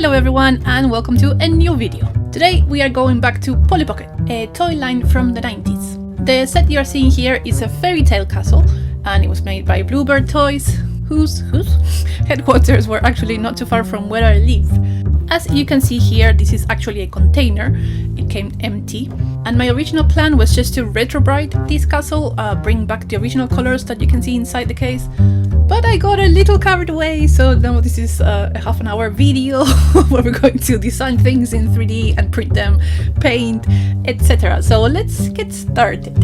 Hello everyone and welcome to a new video. Today we are going back to Polly Pocket, a toy line from the 90s. The set you are seeing here is a fairy tale castle and it was made by Bluebird Toys, whose headquarters were actually not too far from where I live. As you can see here, this is actually a container. It came empty and my original plan was just to retrobright this castle, bring back the original colors that you can see inside the case. But I got a little carried away, so now this is a half-an-hour video where we're going to design things in 3D and print them, paint, etc. So let's get started.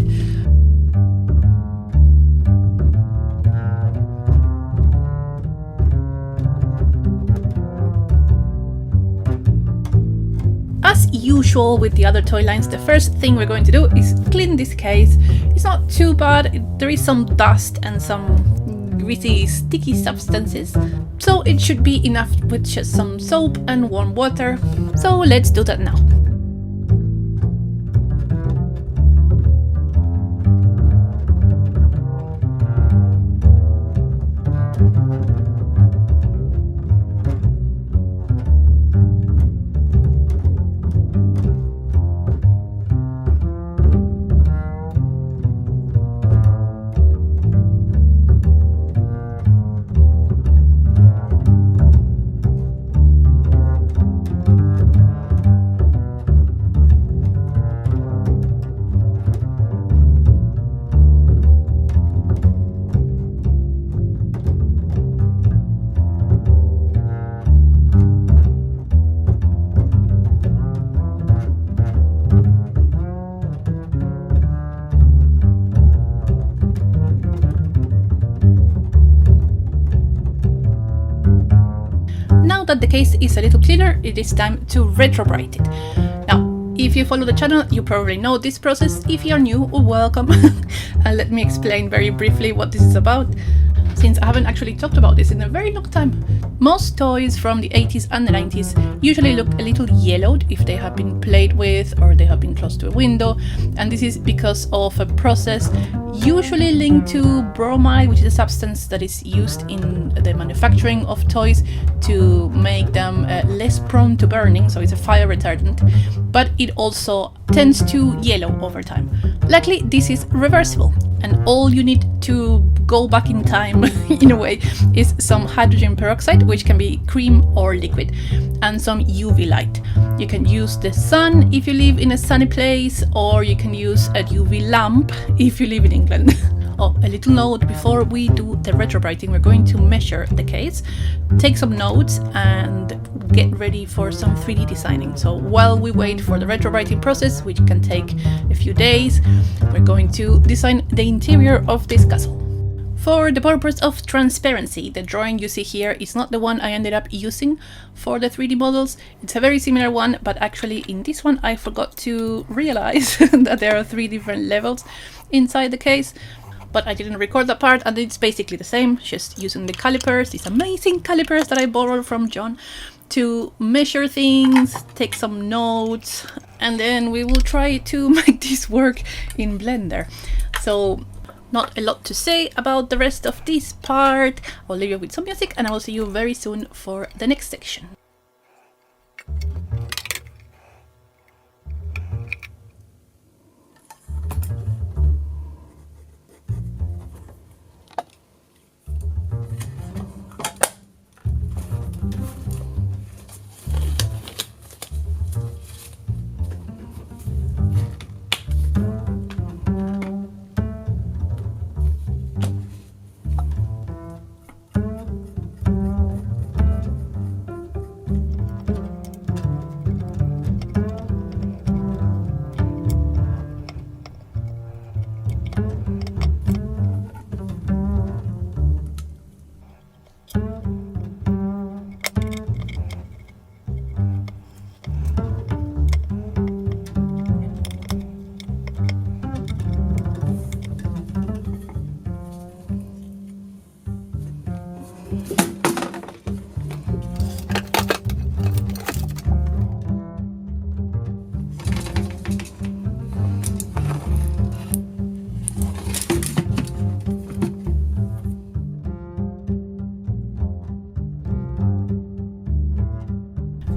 As usual with the other toy lines, the first thing we're going to do is clean this case. It's not too bad, there is some dust and some greasy sticky substances, so it should be enough with just some soap and warm water. So let's do that now. Now that the case is a little cleaner, it is time to retrobright it. Now, if you follow the channel, you probably know this process. If you're new, welcome. And let me explain very briefly what this is about, since I haven't actually talked about this in a very long time. Most toys from the 80s and the 90s usually look a little yellowed if they have been played with or they have been close to a window, and this is because of a process usually linked to bromide, which is a substance that is used in the manufacturing of toys to make them less prone to burning, so it's a fire retardant, but it also tends to yellow over time. Luckily, this is reversible, and all you need to go back in time in a way is some hydrogen peroxide, which can be cream or liquid, and some UV light. You can use the sun if you live in a sunny place, or you can use a UV lamp if you live in England. Oh, a little note before we do the retrobrighting, we're going to measure the case, take some notes and get ready for some 3D designing. So while we wait for the retrobrighting process, which can take a few days, we're going to design the interior of this castle. For the purpose of transparency, the drawing you see here is not the one I ended up using for the 3D models. It's a very similar one, but actually in this one I forgot to realize that there are 3 different levels inside the case. But I didn't record that part, and it's basically the same, just using the calipers, these amazing calipers that I borrowed from John, to measure things, take some notes, and then we will try to make this work in Blender. So not a lot to say about the rest of this part. I'll leave you with some music and I will see you very soon for the next section.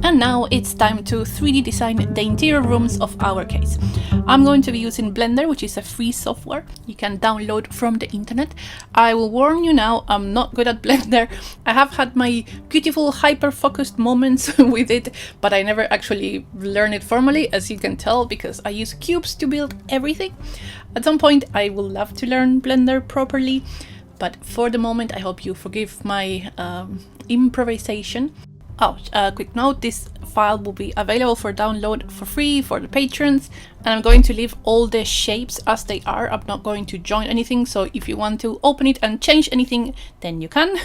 And now it's time to 3D design the interior rooms of our case. I'm going to be using Blender, which is a free software you can download from the internet. I will warn you now, I'm not good at Blender. I have had my beautiful hyper-focused moments with it, but I never actually learned it formally, as you can tell, because I use cubes to build everything. At some point I will love to learn Blender properly, but for the moment I hope you forgive my improvisation. Oh, quick note, this file will be available for download for free for the patrons, and I'm going to leave all the shapes as they are. I'm not going to join anything, so if you want to open it and change anything, then you can.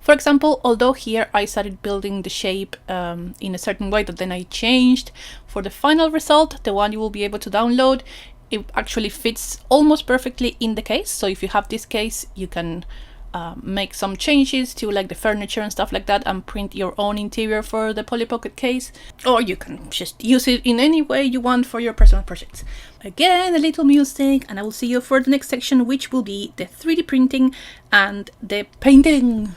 For example, although here I started building the shape in a certain way that then I changed, for the final result, the one you will be able to download, it actually fits almost perfectly in the case. So if you have this case, you can make some changes to like the furniture and stuff like that and print your own interior for the Polly Pocket case, or you can just use it in any way you want for your personal projects. Again, a little music, and I will see you for the next section, which will be the 3D printing and the painting.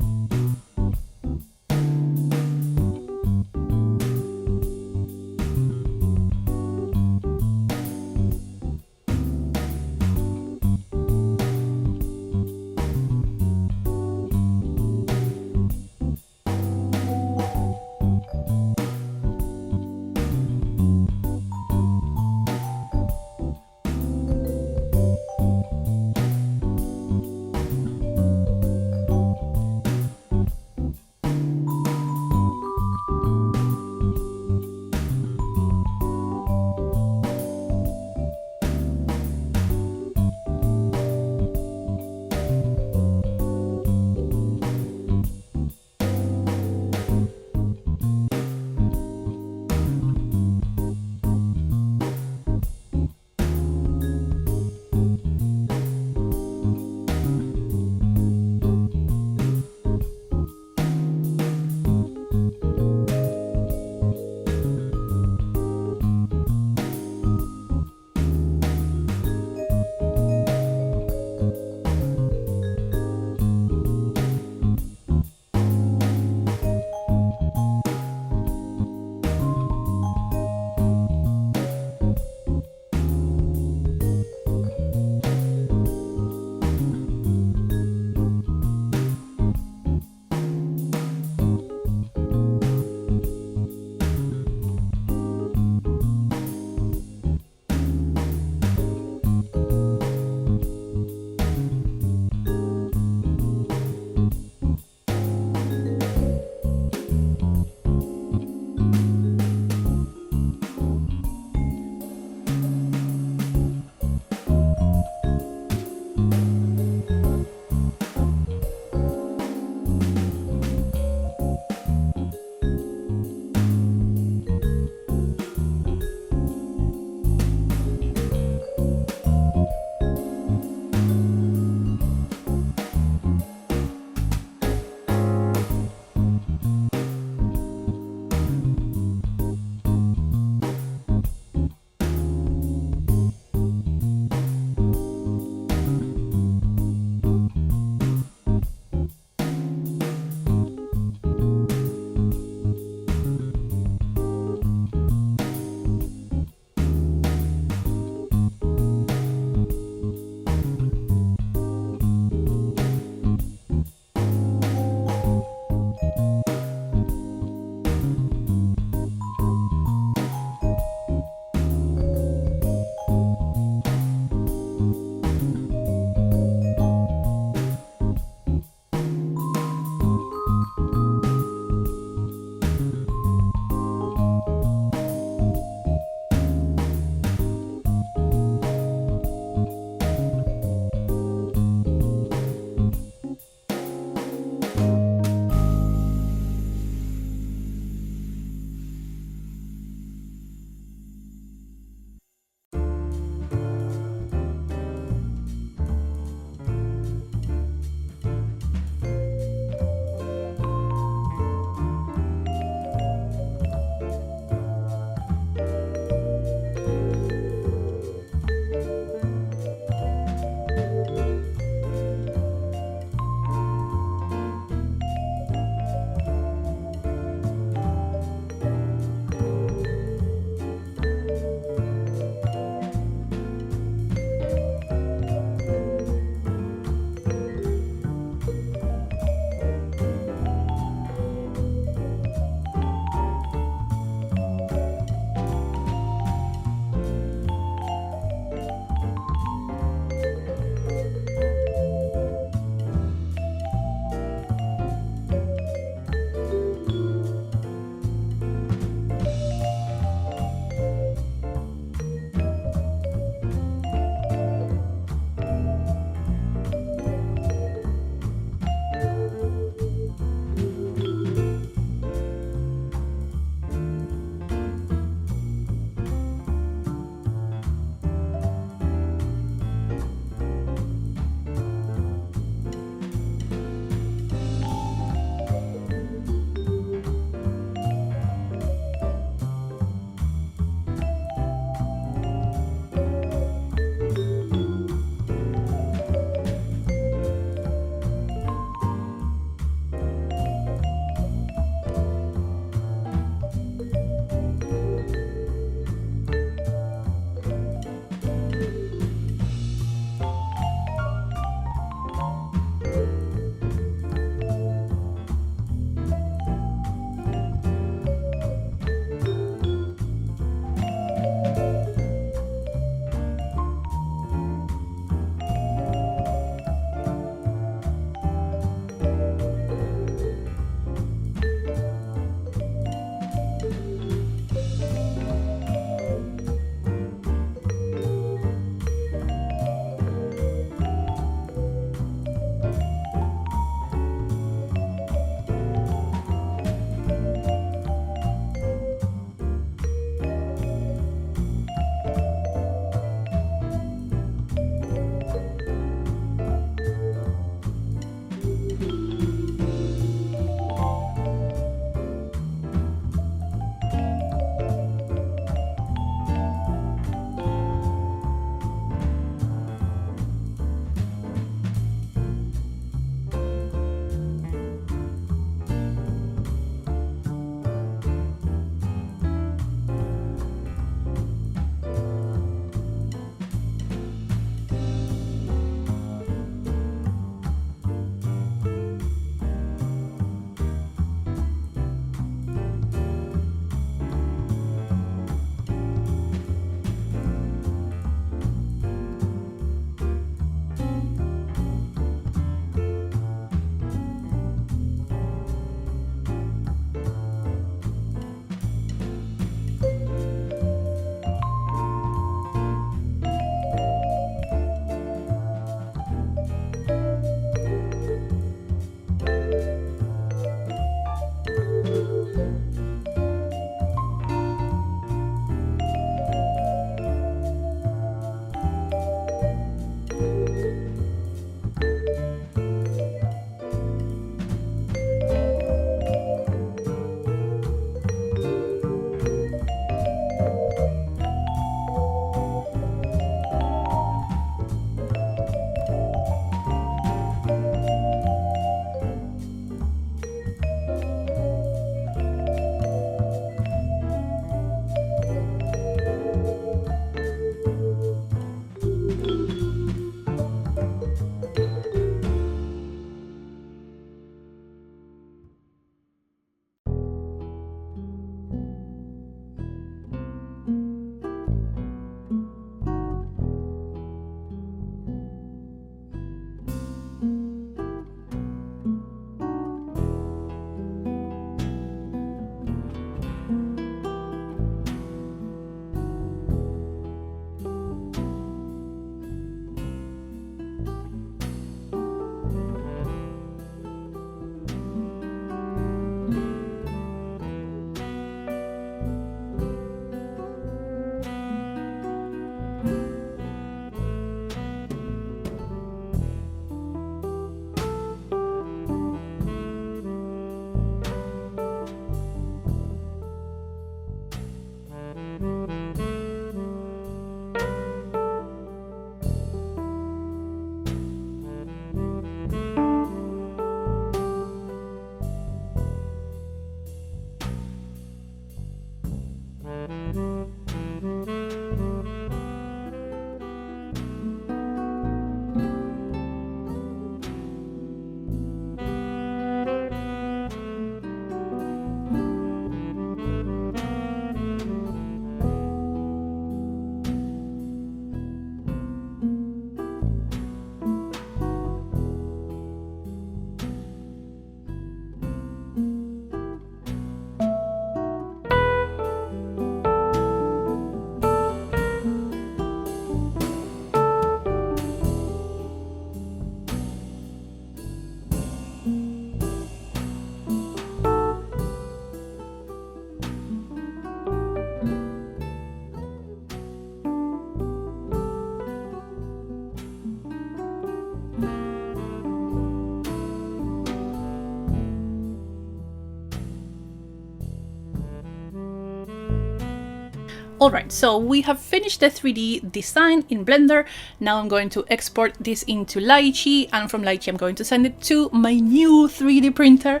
Alright, so we have finished the 3D design in Blender. Now I'm going to export this into Lychee, and from Lychee I'm going to send it to my new 3D printer.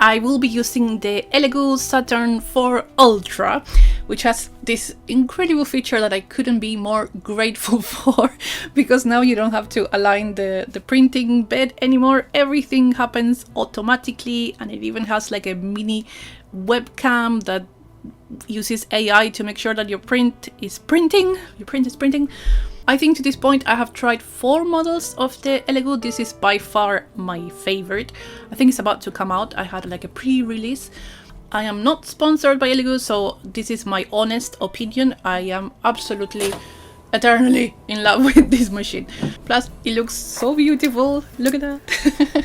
I will be using the Elegoo Saturn 4 Ultra, which has this incredible feature that I couldn't be more grateful for, because now you don't have to align the printing bed anymore. Everything happens automatically, and it even has like a mini webcam that uses AI to make sure that your print is printing. I think to this point I have tried 4 models of the Elegoo. This is by far my favorite. I think it's about to come out. I had like a pre-release. I am not sponsored by Elegoo, so this is my honest opinion. I am absolutely eternally in love with this machine. Plus it looks so beautiful. Look at that.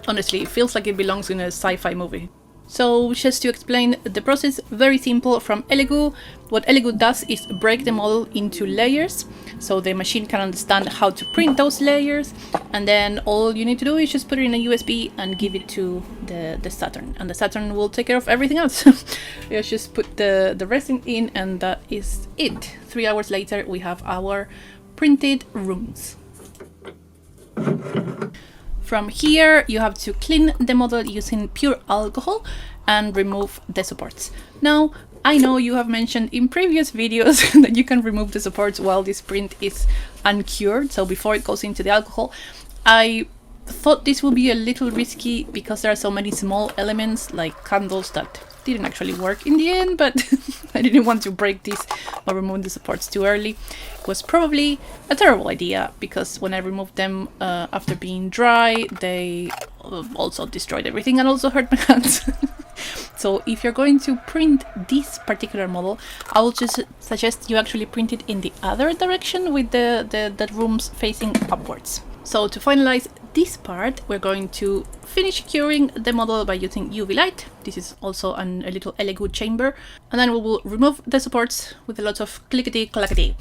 Honestly, it feels like it belongs in a sci-fi movie. So just to explain the process, very simple from Elegoo. What Elegoo does is break the model into layers, so the machine can understand how to print those layers, and then all you need to do is just put it in a USB and give it to the Saturn, and the Saturn will take care of everything else. You just put the resin in, and that is it. 3 hours later we have our printed rooms. From here you have to clean the model using pure alcohol and remove the supports. Now, I know you have mentioned in previous videos that you can remove the supports while this print is uncured, so before it goes into the alcohol. I thought this would be a little risky because there are so many small elements like candles that didn't actually work in the end, but I didn't want to break this or remove the supports too early. It was probably a terrible idea because when I removed them after being dry, they also destroyed everything and also hurt my hands. So if you're going to print this particular model, I will just suggest you actually print it in the other direction with the rooms facing upwards. So to finalize this part, we're going to finish curing the model by using UV light. This is also a little Elegoo chamber. And then we will remove the supports with a lot of clickety-clackety.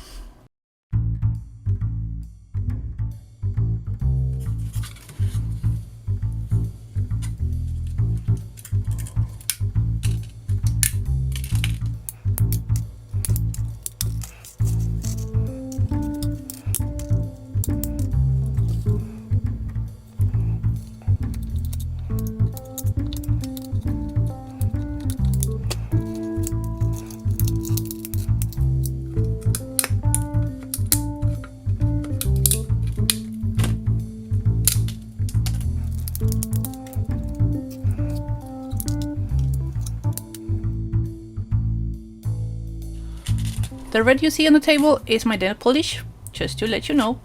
The red you see on the table is my nail polish, just to let you know.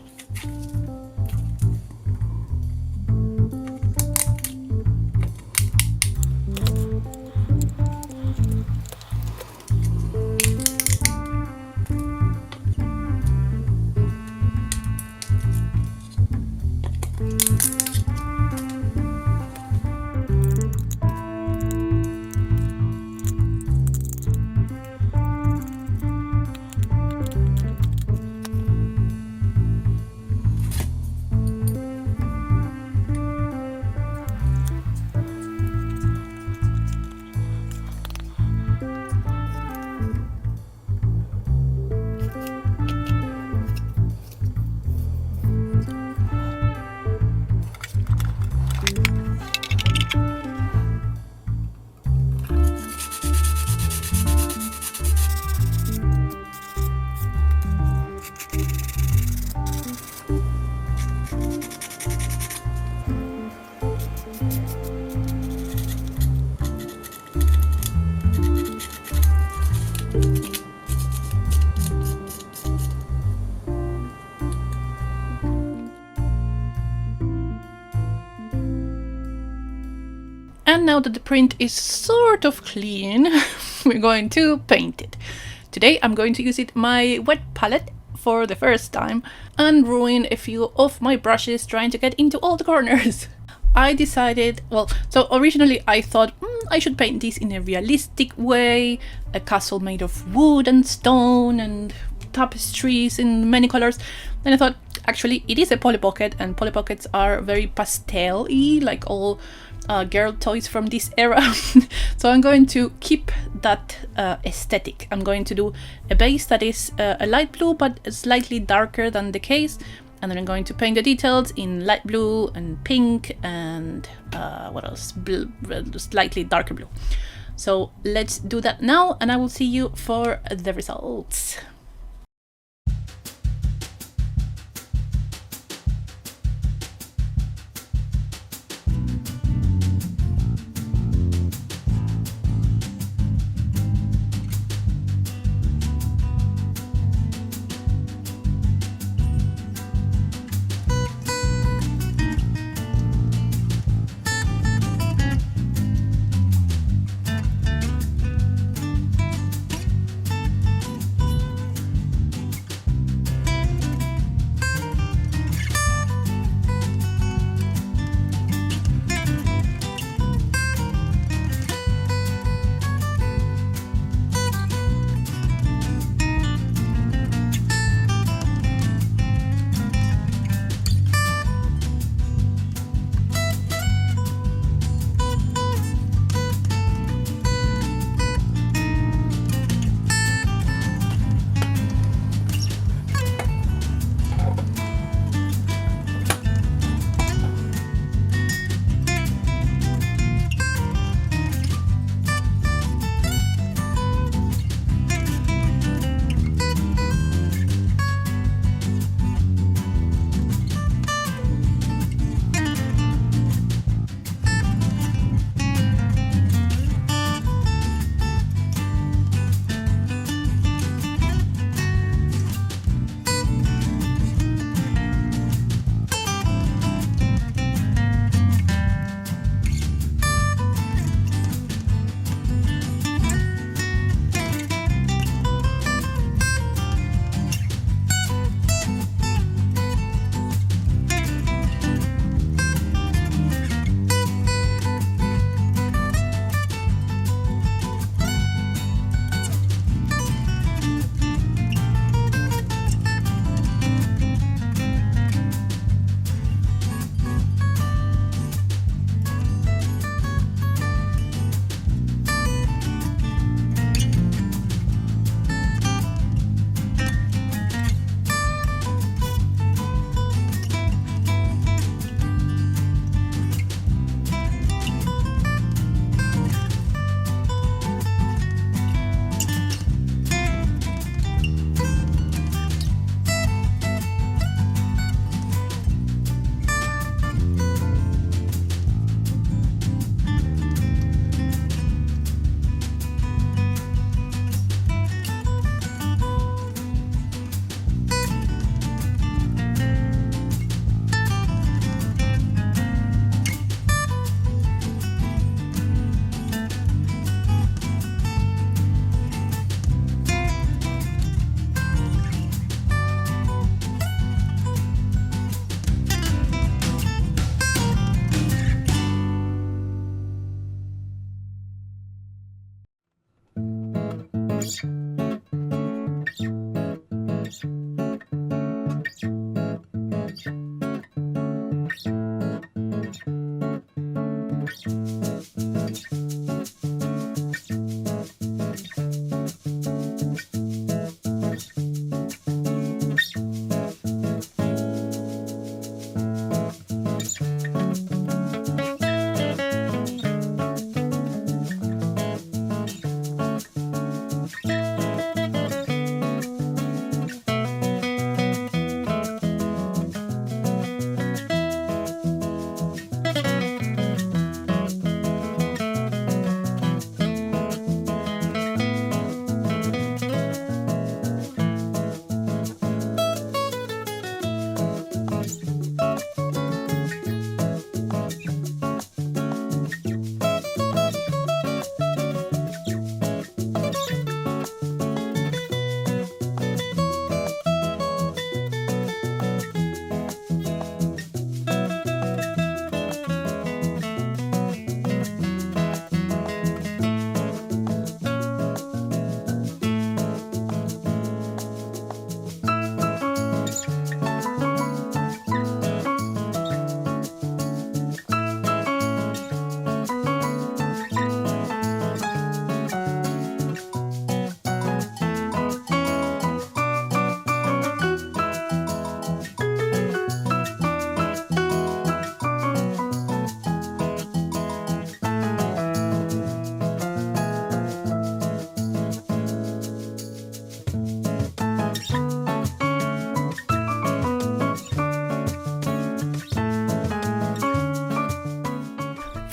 And now that the print is sort of clean, we're going to paint it. Today I'm going to use my wet palette for the first time and ruin a few of my brushes trying to get into all the corners. I decided, well, so originally I thought I should paint this in a realistic way, a castle made of wood and stone and tapestries in many colors. Then I thought Actually, it is a Polly Pocket, and Polly Pockets are very pastel-y, like all girl toys from this era. So I'm going to keep that aesthetic. I'm going to do a base that is a light blue but slightly darker than the case, and then I'm going to paint the details in light blue and pink and what else? Slightly darker blue. So let's do that now, and I will see you for the results.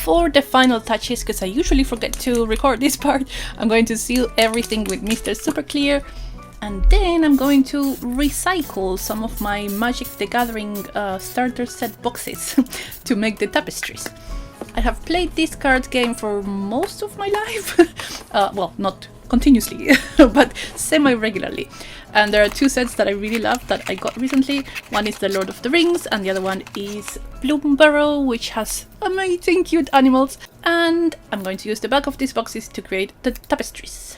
For the final touches, because I usually forget to record this part, I'm going to seal everything with Mr. Super Clear, and then I'm going to recycle some of my Magic the Gathering starter set boxes to make the tapestries. I have played this card game for most of my life, well, not continuously, but semi-regularly. And there are two sets that I really love that I got recently. One is the Lord of the Rings, and the other one is Bloomburrow, which has amazing cute animals. And I'm going to use the back of these boxes to create the tapestries.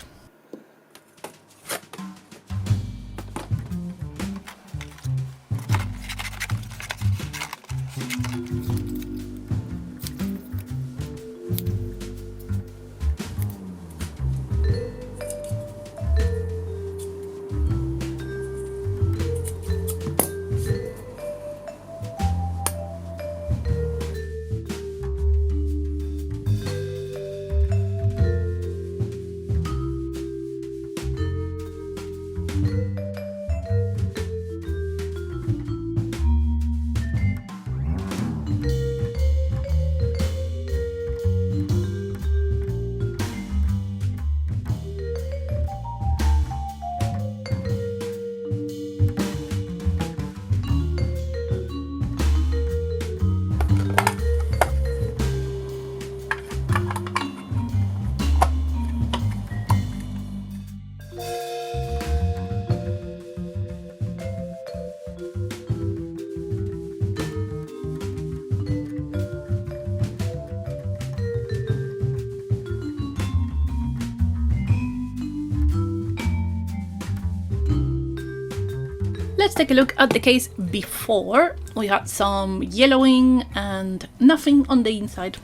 Let's take a look at the case before. We had some yellowing and nothing on the inside.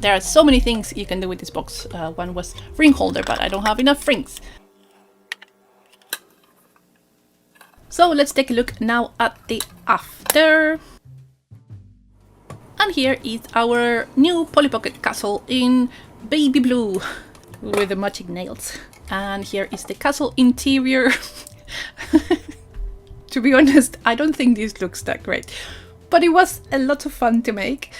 There are so many things you can do with this box. One was ring holder, but I don't have enough rings. So let's take a look now at the after. And here is our new Polly Pocket castle in baby blue with the magic nails. And here is the castle interior. To be honest, I don't think this looks that great, but it was a lot of fun to make,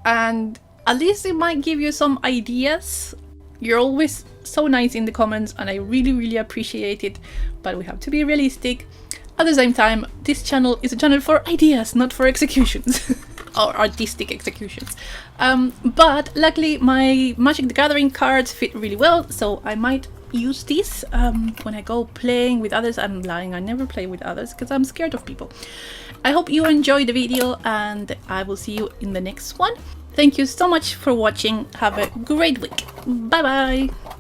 and at least it might give you some ideas. You're always so nice in the comments, and I really appreciate it, but we have to be realistic. At the same time, this channel is a channel for ideas, not for executions. Or artistic executions. But luckily my Magic the Gathering cards fit really well, so I might use these when I go playing with others. I'm lying, I never play with others because I'm scared of people. I hope you enjoyed the video, and I will see you in the next one. Thank you so much for watching. Have a great week. Bye bye!